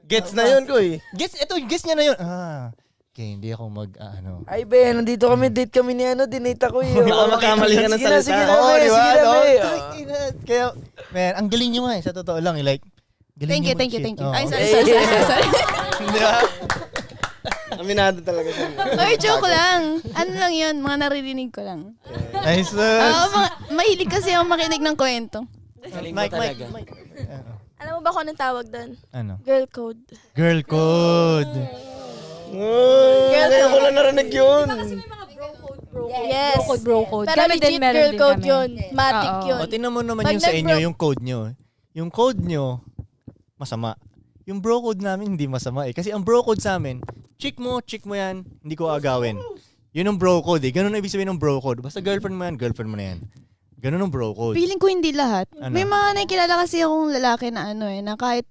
Gets na yun ko eh. Gets niya na yun. Okay, hindi ako Ay, be, nandito kami, date kami ni dinate ako eh. Baka makamali ka ng salita. Sige na, be. Kaya, man, ang galing nyo nga sa totoo lang. Like, Thank you. Ay, sorry. Di ba? Aminado talaga siya. Oy, joke lang. Ano lang yun, mga naririnig ko lang. Nice. Mahilig kasi ako makinig ng kwento. Mike. Alam mo ba kung anong tawag doon? Ano? Girl code. Girl code. Ngayon ko lang narinig yun. Yes. Bro code. Pero legit girl code yun. Matic yun. O, tingnan mo naman yung sa inyo, yung code nyo. Yung code nyo, masama. Yung bro code namin, hindi masama eh. Kasi ang bro code sa amin, chick mo yan, hindi ko agawin. Yun ang bro code eh. Ganun ang ibig sabihin ng bro code. Basta girlfriend mo yan na yan. Ganun ang bro code. Feeling ko hindi lahat. Ano? May mga nakilala kasi akong lalaki na na kahit